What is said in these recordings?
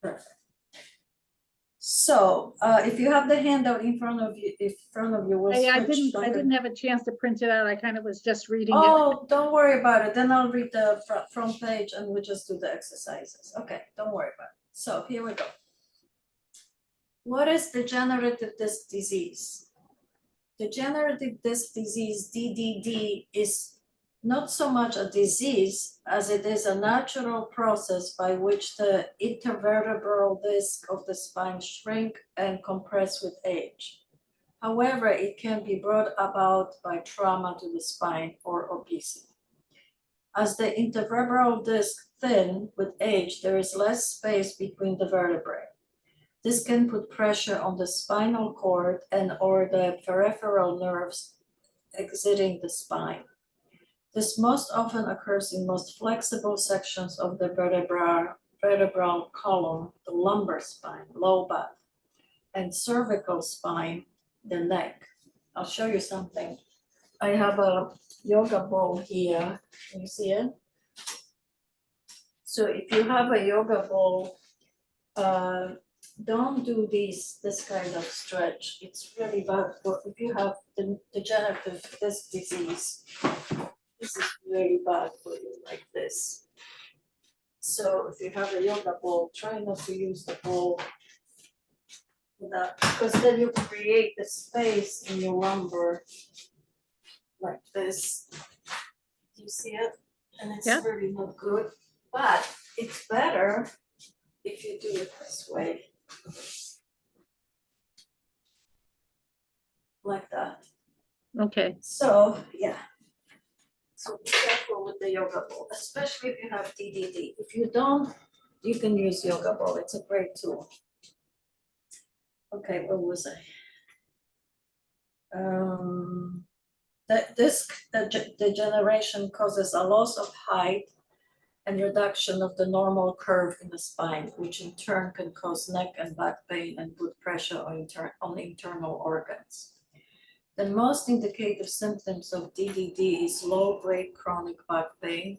Perfect. So if you have the handout in front of you, we'll I switch. didn't have a chance to print it out. I kind of was just reading it. Oh, don't worry about it. Then I'll read the front page and we'll just do the exercises. Okay, don't worry about it. So here we go. What is degenerative disc disease? Degenerative disc disease, DDD, is not so much a disease as it is a natural process by which the intervertebral disc of the spine shrink and compress with age. However, it can be brought about by trauma to the spine or obesity. As the intervertebral disc thins with age, there is less space between the vertebrae. This can put pressure on the spinal cord and or the peripheral nerves exiting the spine. This most often occurs in most flexible sections of the vertebral column, the lumbar spine, low back, and cervical spine, the neck. I'll show you something. I have a yoga ball here. Can you see it? So if you have a yoga ball, don't do this kind of stretch. It's really bad for if you have the degenerative disc disease. This is really bad for you, like this. So if you have a yoga ball, try not to use the ball because then you create the space in your lumbar like this. Do you see it? And it's really not good, but it's better if you do it this way. Like that. Okay. So, yeah. So be careful with the yoga ball, especially if you have DDD. If you don't, you can use yoga ball. It's a great tool. Okay, where was I? That disc degeneration causes a loss of height and reduction of the normal curve in the spine, which in turn can cause neck and back pain and put pressure on internal organs. The most indicative symptoms of DDD is low-grade chronic back pain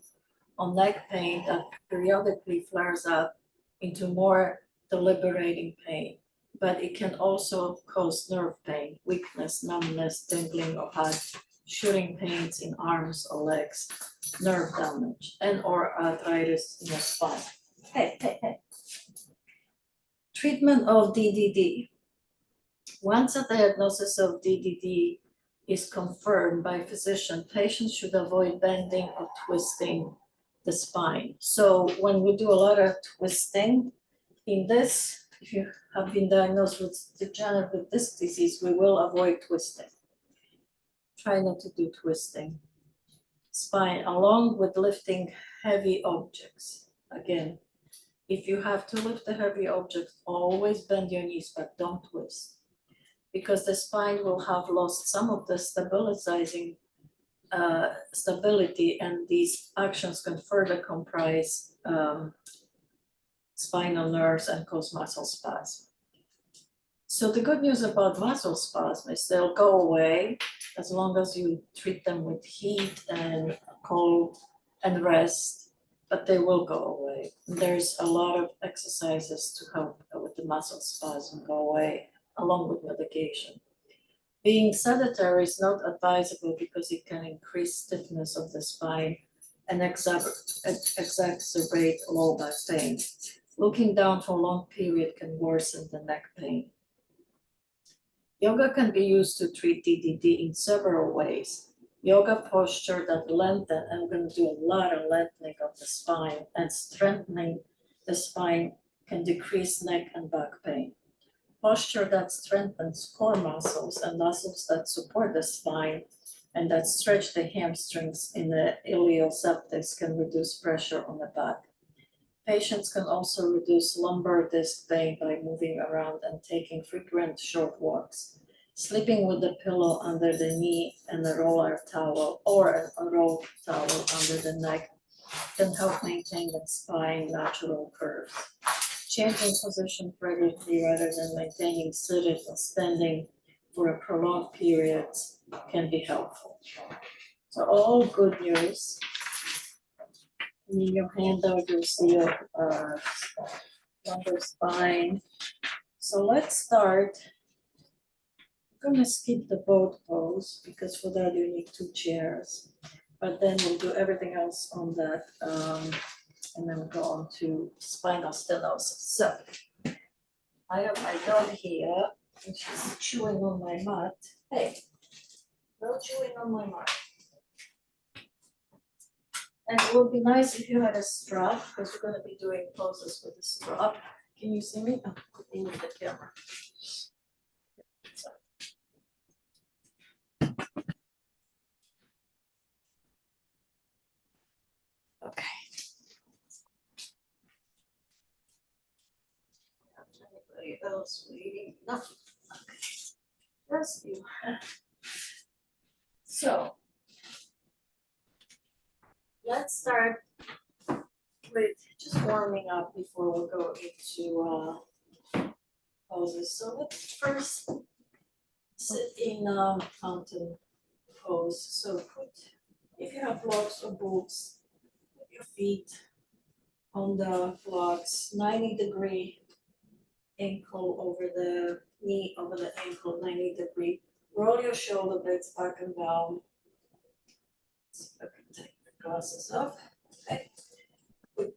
or neck pain that periodically flares up into more deliberating pain. But it can also cause nerve pain, weakness, numbness, tingling or hot, shooting pains in arms or legs, nerve damage, and or arthritis in the spine. Hey. Treatment of DDD. Once a diagnosis of DDD is confirmed by a physician, patients should avoid bending or twisting the spine. So when we do a lot of twisting in this, if you have been diagnosed with degenerative disc disease, we will avoid twisting. Try not to do twisting. Spine, along with lifting heavy objects. Again, if you have to lift a heavy object, always bend your knees, but don't twist. Because the spine will have lost some of the stabilizing stability, and these actions can further comprise spinal nerves and cause muscle spasm. So the good news about muscle spasm is they'll go away as long as you treat them with heat and cold and rest, but they will go away. There's a lot of exercises to help with the muscle spasm go away, along with medication. Being sedentary is not advisable because it can increase stiffness of the spine and exacerbate low back pain. Looking down for a long period can worsen the neck pain. Yoga can be used to treat DDD in several ways. Yoga posture that lengthen, and we're going to do a lot of lengthening of the spine, and strengthening the spine can decrease neck and back pain. Posture that strengthens core muscles and muscles that support the spine and that stretch the hamstrings in the iliopsoas can reduce pressure on the back. Patients can also reduce lumbar disc pain by moving around and taking frequent short walks. Sleeping with a pillow under the knee and a roller towel or a roll towel under the neck can help maintain the spine natural curves. Changing position regularly rather than maintaining sitting or standing for a prolonged period can be helpful. So all good news. In your handout, you'll see lumbar spine. So let's start. I'm gonna skip the boat pose because for that you need 2 chairs. But then we'll do everything else on that, and then we'll go on to spinal stenosis. So I have my dog here, and she's chewing on my mat. Hey, no chewing on my mat. And it would be nice if you had a strap, because we're gonna be doing poses with a strap. Can you see me? Oh, let me move the camera. So. Okay. Anybody else waiting? No. Okay. Just you. So. Let's start with just warming up before we go into poses. So let's first sit in a mountain pose. So put, if you have blocks or boots, put your feet on the blocks, 90-degree ankle over the knee, over the ankle, 90-degree. Roll your shoulder blades back and down. So I can take the glasses off. Okay. Put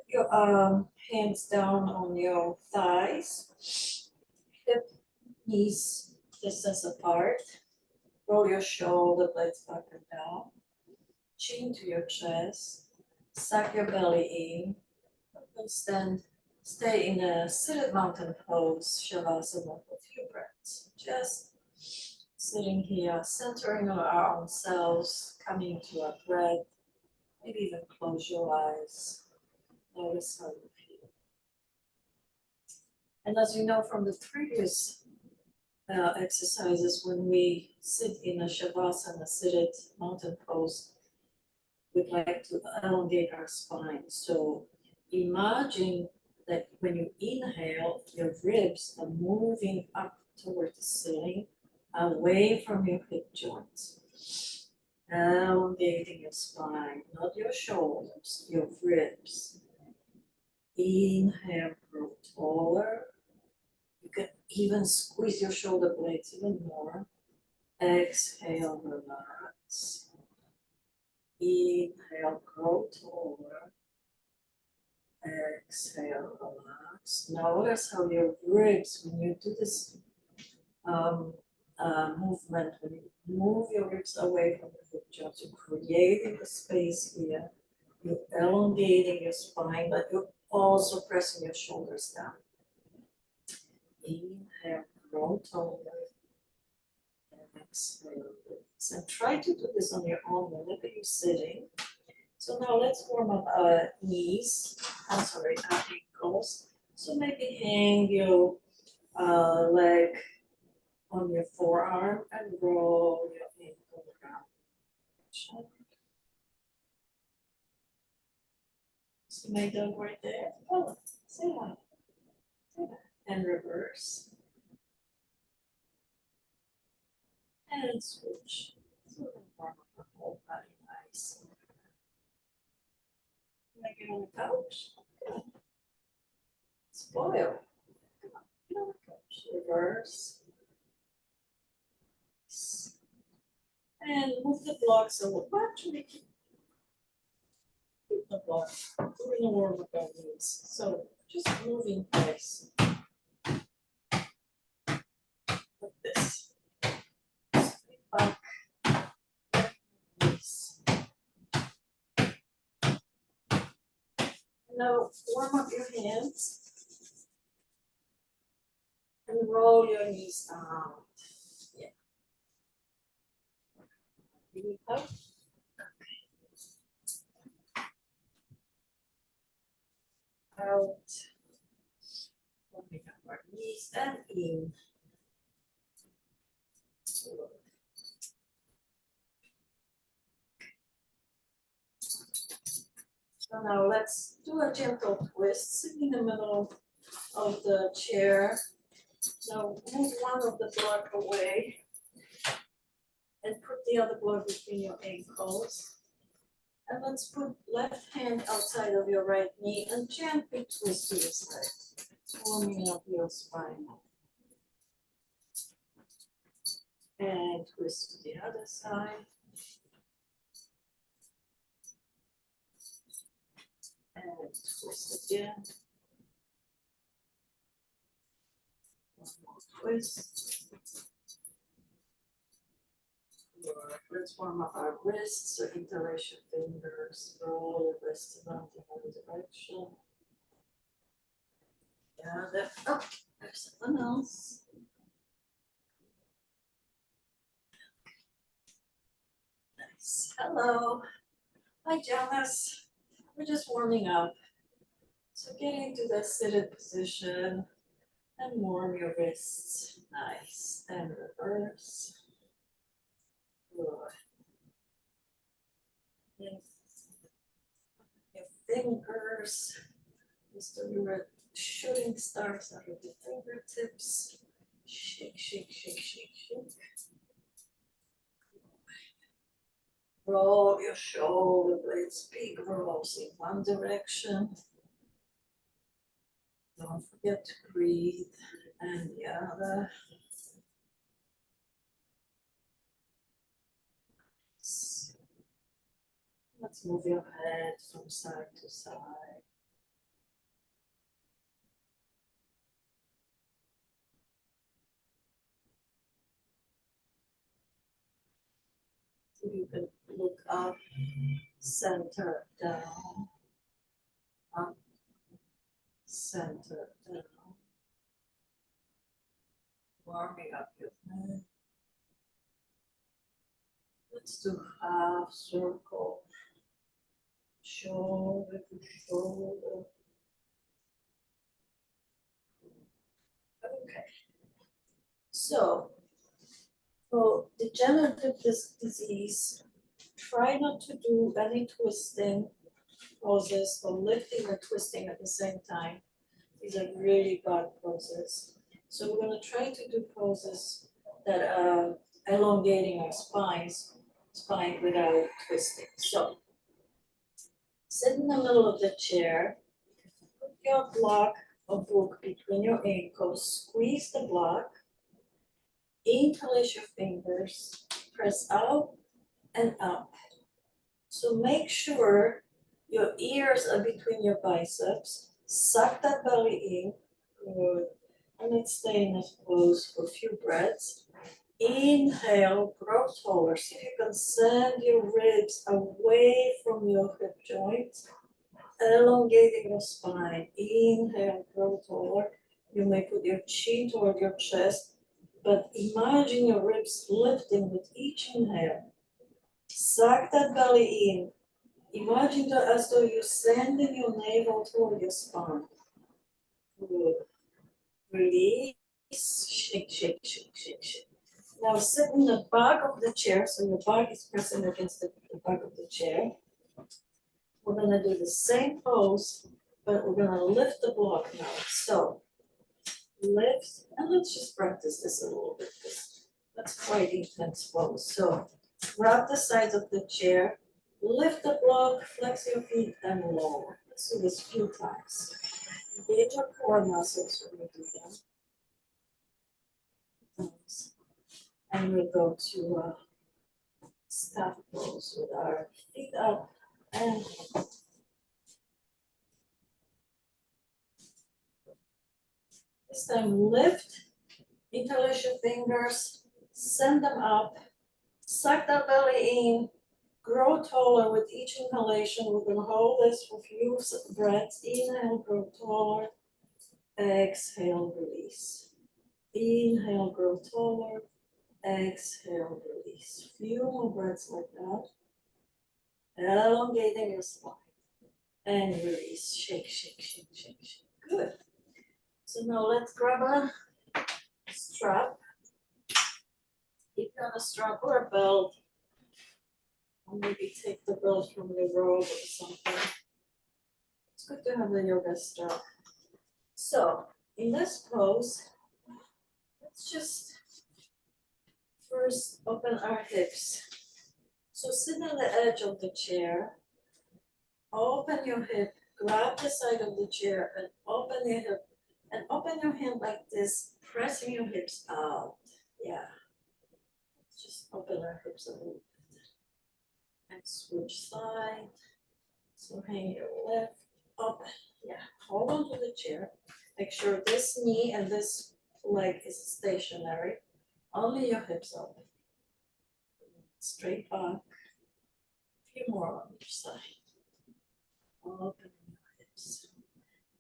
your hands down on your thighs, hip, knees distance apart. Roll your shoulder blades back and down. Chin to your chest. Suck your belly in. And stay in a seated mountain pose, Shavasana, for a few breaths. Just sitting here, centering our own selves, coming to our breath. Maybe even close your eyes. Notice how you feel. And as you know from the previous exercises, when we sit in a Shavasana, seated mountain pose, we'd like to elongate our spine. So imagine that when you inhale, your ribs are moving up toward the ceiling, away from your hip joints. Elongating your spine, not your shoulders, your ribs. Inhale, grow taller. You can even squeeze your shoulder blades even more. Exhale, relax. Inhale, grow taller. Exhale, relax. Notice how your ribs, when you do this movement, when you move your ribs away from the hip joints, you're creating a space here. You're elongating your spine, but you're also pressing your shoulders down. Inhale, grow taller. Exhale, release. And try to do this on your own whenever you're sitting. So now let's warm up our knees, our ankles. So maybe hang your leg on your forearm and roll your ankle around. See my dog right there? Oh, say hi. Say hi. And reverse. And switch. So we can warm up our whole body nice. Can I get on the couch? Good. Spoil. Come on, get on the couch. Reverse. And move the blocks a little. Actually, keep the block. We're going to warm up our knees. So just move in place. Like this. Back. Knees. Now warm up your hands. And roll your knees down. Yeah. Really up. Out. Warming up our knees and in. So now let's do a gentle twist. Sit in the middle of the chair. Now move one of the block away and put the other block between your ankles. And let's put left hand outside of your right knee and gently twist to the side, warming up your spine. And twist to the other side. And twist again. One more twist. Good. Let's warm up our wrists, so interlace your fingers, roll your wrists around the other direction. Yeah, oh, there's someone else. Nice. Hello. Hi, Janice. We're just warming up. So get into that seated position and warm your wrists. Nice. And reverse. Good. Yes. Your fingers. Just your shooting stars out of the fingertips. Shake, shake, shake, shake, shake. Roll your shoulder blades, big rolls in one direction. Don't forget to breathe, and the other. Let's move your head from side to side. So you can look up, center down, up, center down. Warming up your head. Let's do half circle. Shoulder to shoulder. Okay. So, for degenerative disc disease, try not to do any twisting poses or lifting or twisting at the same time. These are really bad poses. So we're going to try to do poses that are elongating our spine without twisting. So sit in the middle of the chair, put your block or book between your ankles, squeeze the block, interlace your fingers, press out and up. So make sure your ears are between your biceps, suck that belly in, good, and let's stay in this pose for a few breaths. Inhale, grow taller. See if you can send your ribs away from your hip joints, elongating your spine. Inhale, grow taller. You may put your chin toward your chest, but imagine your ribs lifting with each inhale. Suck that belly in. Imagine that as though you're sending your navel toward your spine. Good. Release. Shake, shake, shake, shake, shake. Now sit in the back of the chair, so your back is pressing against the back of the chair. We're gonna do the same pose, but we're gonna lift the block now. So lift, and let's just practice this a little bit, because that's quite intense pose. So grab the sides of the chair, lift the block, flex your feet, and lower. Let's do this a few times. Engage your core muscles when you do them. And we'll go to staff pose with our feet up and this time lift, interlace your fingers, send them up, suck that belly in, grow taller with each inhalation. We're going to hold this for a few breaths. Inhale, grow taller. Exhale, release. Inhale, grow taller. Exhale, release. Few more breaths like that. Elongating your spine. And release. Shake, shake, shake, shake, shake. Good. So now let's grab a strap. If you have a strap or a belt, or maybe take the belt from the robe or something. It's good to have a yoga strap. So in this pose, let's just first open our hips. So sit on the edge of the chair, Open your hip, grab the side of the chair and open your hip. And open your hand like this, pressing your hips out. Yeah. Just open our hips a little bit. And switch side. So hang your left up. Yeah. Hold on to the chair. Make sure this knee and this leg is stationary. Only your hips up. Straight back. A few more on each side. Open your hips.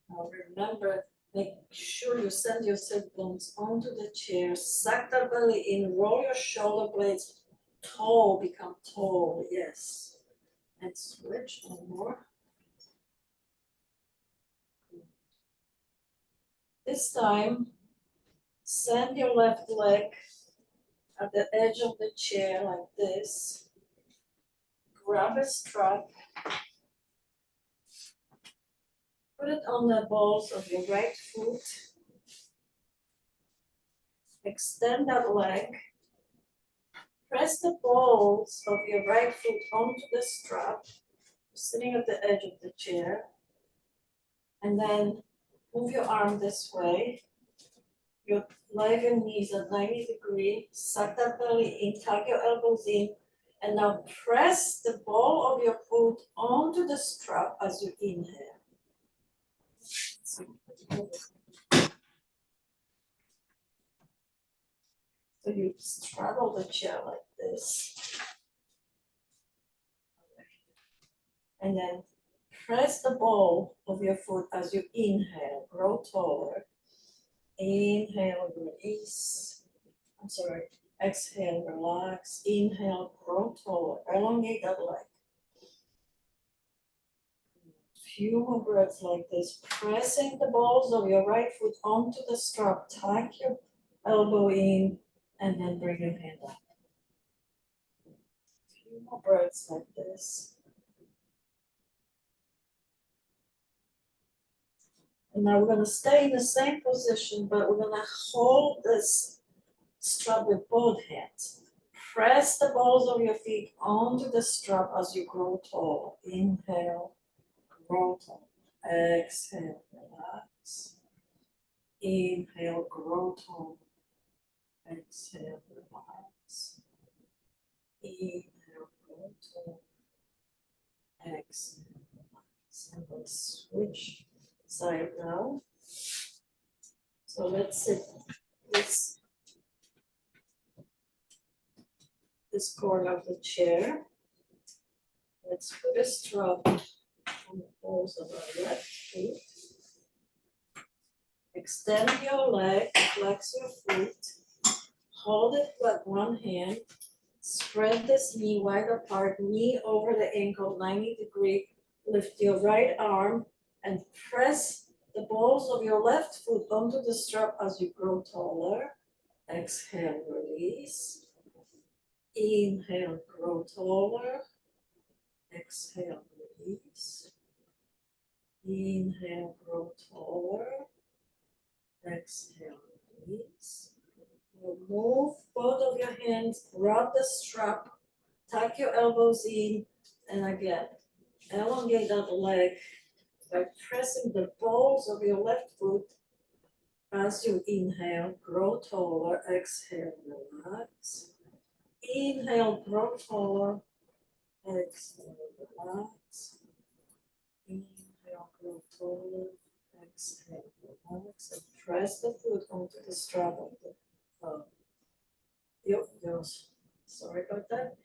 Now remember, make sure you send your sit bones onto the chair, suck the belly in, roll your shoulder blades tall, become tall, yes. And switch one more. This time, send your left leg at the edge of the chair like this. Grab a strap. Put it on the balls of your right foot. Extend that leg. Press the balls of your right foot onto the strap, sitting at the edge of the chair. And then move your arm this way. Your leg and knees at 90 degrees. Suck that belly in, tuck your elbows in. And now press the ball of your foot onto the strap as you inhale. So you straddle the chair like this. And then press the ball of your foot as you inhale, grow taller. Inhale, release. I'm sorry. Exhale, relax. Inhale, grow taller. Elongate that leg. Few more breaths like this. Pressing the balls of your right foot onto the strap. Tuck your elbow in and then bring your hand up. Few more breaths like this. And now we're going to stay in the same position, but we're going to hold this strap with both hands. Press the balls of your feet onto the strap as you grow tall. Inhale, grow tall. Exhale, relax. Inhale, grow tall. Exhale, relax. Inhale, grow tall. Exhale, relax. And let's switch side now. So let's sit this corner of the chair. Let's put a strap on the balls of our left foot. Extend your leg, flex your foot. Hold it with one hand. Spread this knee wide apart, knee over the ankle, 90 degrees. Lift your right arm and press the balls of your left foot onto the strap as you grow taller. Exhale, release. Inhale, grow taller. Exhale, release. Inhale, grow taller. Exhale, release. You move both of your hands, grab the strap, tuck your elbows in, and again, elongate that leg by pressing the balls of your left foot as you inhale, grow taller, exhale, relax. Inhale, grow taller, exhale, relax. Inhale, grow taller, exhale, relax. And press the foot onto the strap of the sorry about that.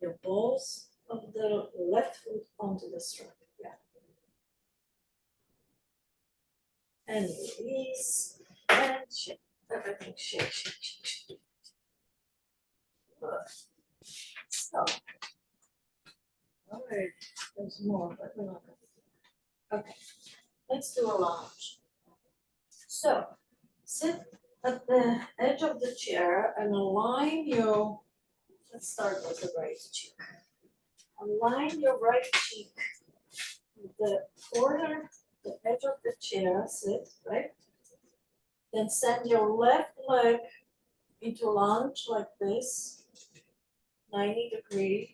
Your balls of the left foot onto the strap. Yeah. And release and shake. Everything shake, shake, shake, shake. Good. So, all right, there's more, but we're not gonna do. Okay, let's do a lunge. So, sit at the edge of the chair and align your, let's start with the right cheek. Align your right cheek with the corner, the edge of the chair, sit, right? Then send your left leg into lunge like this, 90 degrees.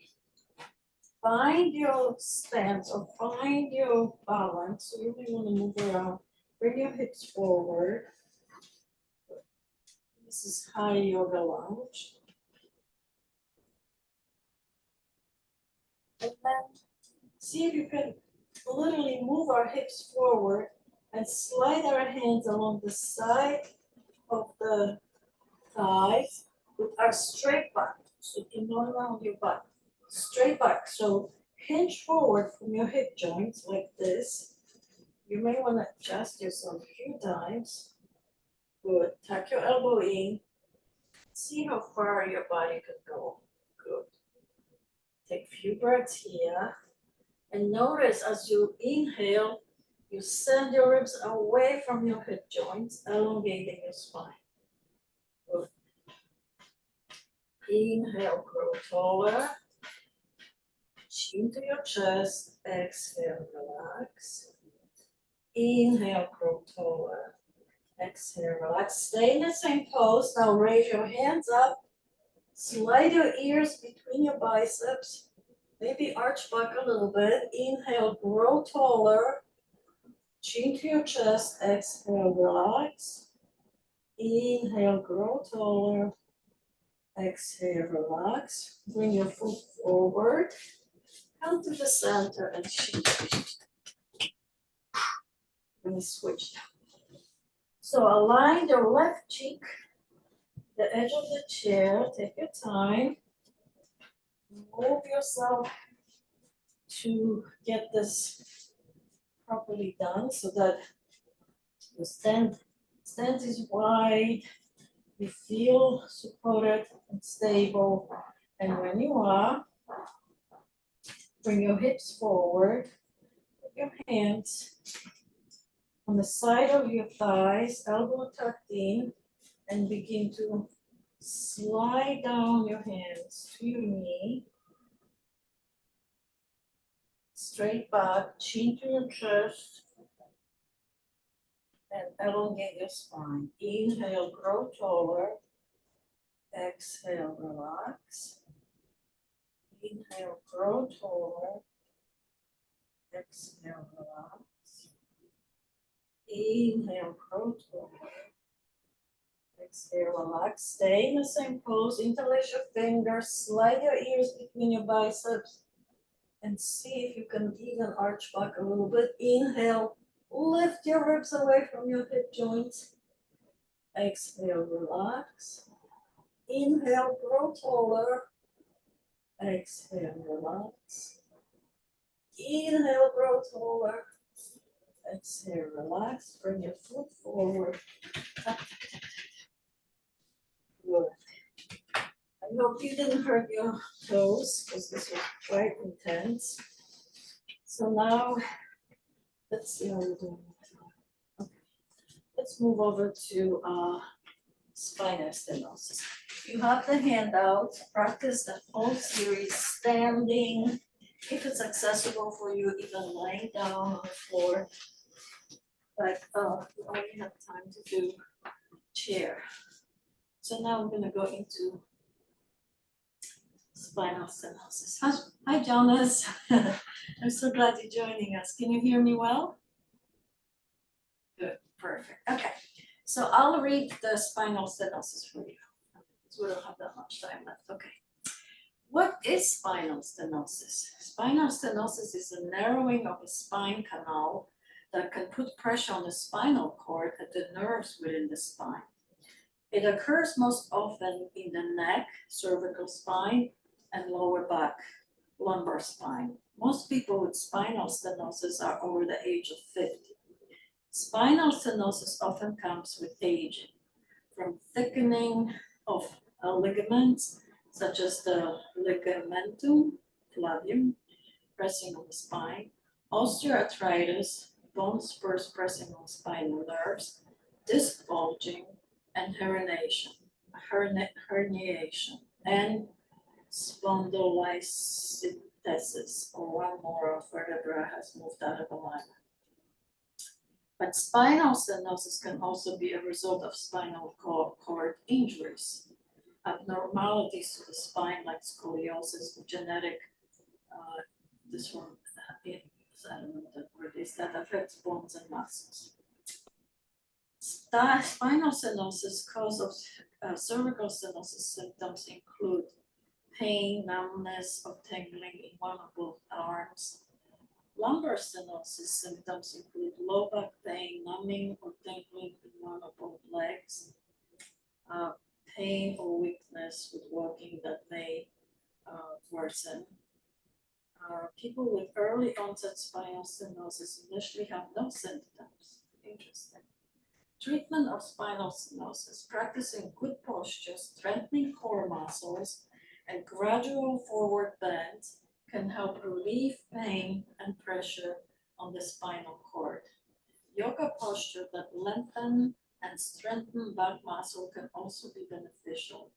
find your stance or find your balance. So you may want to move around. Bring your hips forward. This is high yoga lounge. And then see if you can literally move our hips forward and slide our hands along the side of the thighs with our straight back. So you know around your butt. Straight back. So hinge forward from your hip joints like this. You may want to adjust yourself a few times. Good. Tuck your elbow in. See how far your body could go. Good. Take a few breaths here. And notice as you inhale, you send your ribs away from your hip joints, elongating your spine. Good. Inhale, grow taller. Chin to your chest. Exhale, relax. Inhale, grow taller. Exhale, relax. Stay in the same pose. Now raise your hands up. Slide your ears between your biceps. Maybe arch back a little bit. Inhale, grow taller. Chin to your chest. Exhale, relax. Inhale, grow taller. Exhale, relax. Bring your foot forward. Come to the center and shift. And switch. So align your left cheek, the edge of the chair. Take your time. Move yourself to get this properly done so that your stance is wide, you feel supported and stable. And when you are, bring your hips forward, put your hands on the side of your thighs, elbow tucked in, and begin to slide down your hands to your knee. Straight back, chin to your chest, and elongate your spine. Inhale, grow taller. Exhale, relax. Inhale, grow taller. Exhale, relax. Inhale, grow taller. Exhale, relax. Stay in the same pose. Interlace your fingers. Slide your ears between your biceps. And see if you can even arch back a little bit. Inhale, lift your ribs away from your hip joints. Exhale, relax. Inhale, grow taller. Exhale, relax. Inhale, grow taller. Exhale, relax. Bring your foot forward. Good. I hope you didn't hurt your toes because this was quite intense. So now, let's see how we're doing. Okay. Let's move over to spinal stenosis. You have the handout. Practice the whole series standing. If it's accessible for you, even laying down on the floor. But you only have time to do chair. So now I'm gonna go into spinal stenosis. Hi, Jonas. I'm so glad you're joining us. Can you hear me well? Good, perfect. Okay, so I'll read the spinal stenosis for you. Because we don't have that much time left. Okay. What is spinal stenosis? Spinal stenosis is a narrowing of the spine canal that can put pressure on the spinal cord and the nerves within the spine. It occurs most often in the neck, cervical spine, and lower back, lumbar spine. Most people with spinal stenosis are over the age of 50. Spinal stenosis often comes with aging, from thickening of ligaments, such as the ligamentum flavium, pressing on the spine, osteoarthritis, bone spurs pressing on spinal nerves, disc bulging, and herniation, and spondylolisthesis, or one more vertebra has moved out of alignment. But spinal stenosis can also be a result of spinal cord injuries, abnormalities to the spine like scoliosis, genetic this one, I don't know what that word is, that affects bones and muscles. Spinal stenosis, cause of cervical stenosis symptoms include pain, numbness, or tingling in one or both arms. Lumbar stenosis symptoms include low back pain, numbing or tingling in one or both legs, pain or weakness with walking that may worsen. People with early onset spinal stenosis initially have no symptoms. Interesting. Treatment of spinal stenosis, practicing good posture, strengthening core muscles, and gradual forward bend can help relieve pain and pressure on the spinal cord. Yoga posture that lengthen and strengthen back muscle can also be beneficial.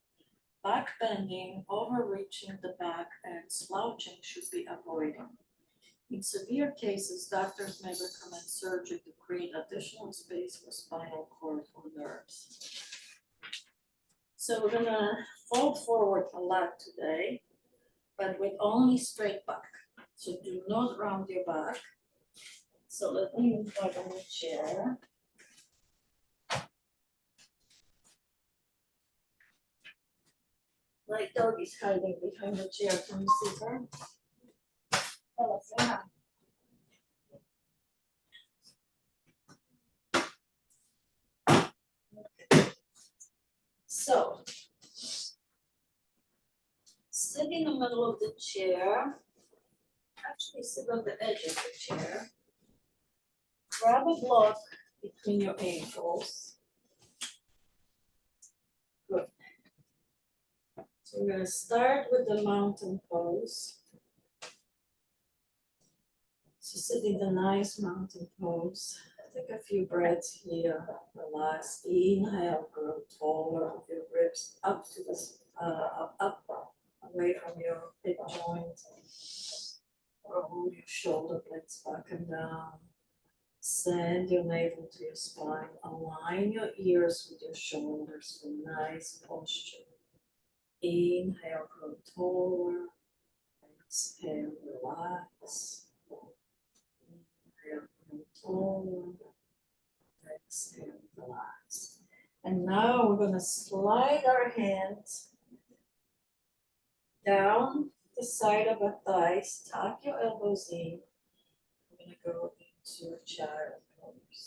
Back bending, overreaching the back, and slouching should be avoided. In severe cases, doctors may recommend surgery to create additional space for spinal cord or nerves. So we're gonna fold forward a lot today, but with only straight back. So do not round your back. So let me move back on the chair. My dog is hiding behind the chair. Can you see her? Oh, yeah. So, sit in the middle of the chair. Actually, sit on the edge of the chair. Grab a block between your ankles. Good. So we're going to start with the mountain pose. So sit in the nice mountain pose. Take a few breaths here. Relax. Inhale, grow taller with your ribs up to the up away from your hip joint. Roll your shoulder blades back and down. Send your navel to your spine. Align your ears with your shoulders for nice posture. Inhale, grow taller. Exhale, relax. Inhale, grow taller. Exhale, relax. And now we're going to slide our hands down the side of our thighs. Tuck your elbows in. We're going to go into a child pose.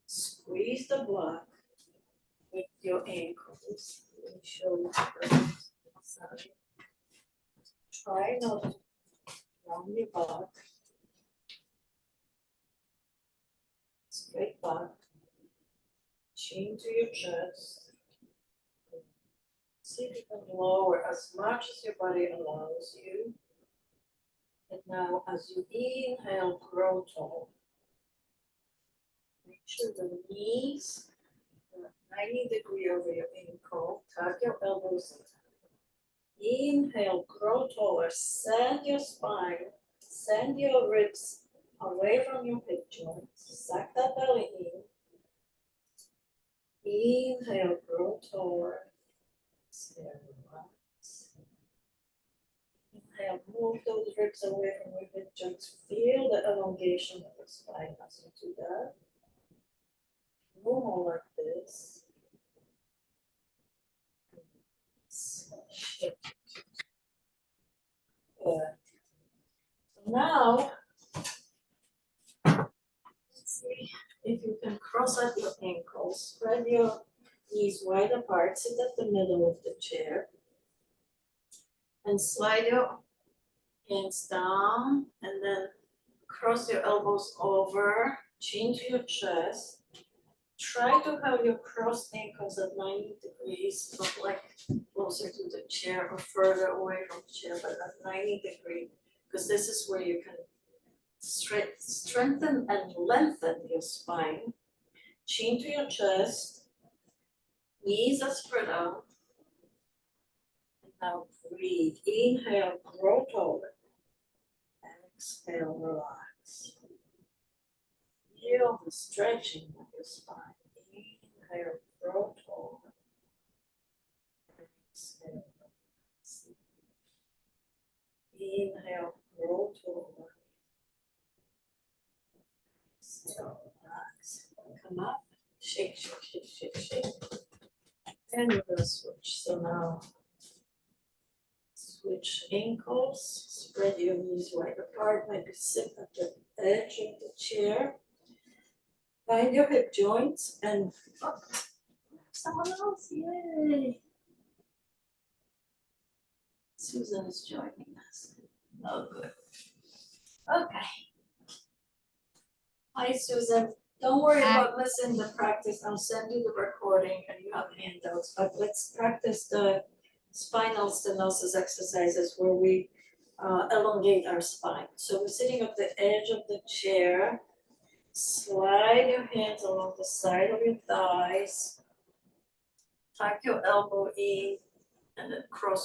Squeeze the block with your ankles. Show you the side. Try not to round your back. Straight back. Chin to your chest. See if you can lower as much as your body allows you. And now, as you inhale, grow tall. Make sure the knees are 90 degrees over your ankle. Tuck your elbows in. Inhale, grow taller. Send your spine, send your ribs away from your hip joints. Suck that belly in. Inhale, grow taller. Exhale, relax. Inhale, move those ribs away from your hip joints. Feel the elongation of the spine as you do that. Move on like this. Good. So now, let's see if you can cross out your ankles, spread your knees wide apart, sit at the middle of the chair, and slide your hands down, and then cross your elbows over, chin to your chest. Try to have your crossed ankles at 90 degrees, not like closer to the chair or further away from the chair, but at 90 degrees, because this is where you can strengthen and lengthen your spine. Chin to your chest, knees are spread out. And now breathe. Inhale, grow taller. Exhale, relax. Feel the stretching of your spine. Inhale, grow taller. Exhale, relax. Inhale, roll forward. So relax. Come up, shake, shake, shake, shake, shake. And we're gonna switch. So now switch ankles, spread your knees wide apart, maybe sit at the edge of the chair. Find your hip joints and oh, someone else, yay! Susan is joining us. Oh, good. Okay. Hi, Susan. Don't worry Hi. about missing the practice. I'll send you the recording and you have handouts, but let's practice the spinal stenosis exercises where we elongate our spine. So we're sitting at the edge of the chair. Slide your hands along the side of your thighs. Tuck your elbow in and then cross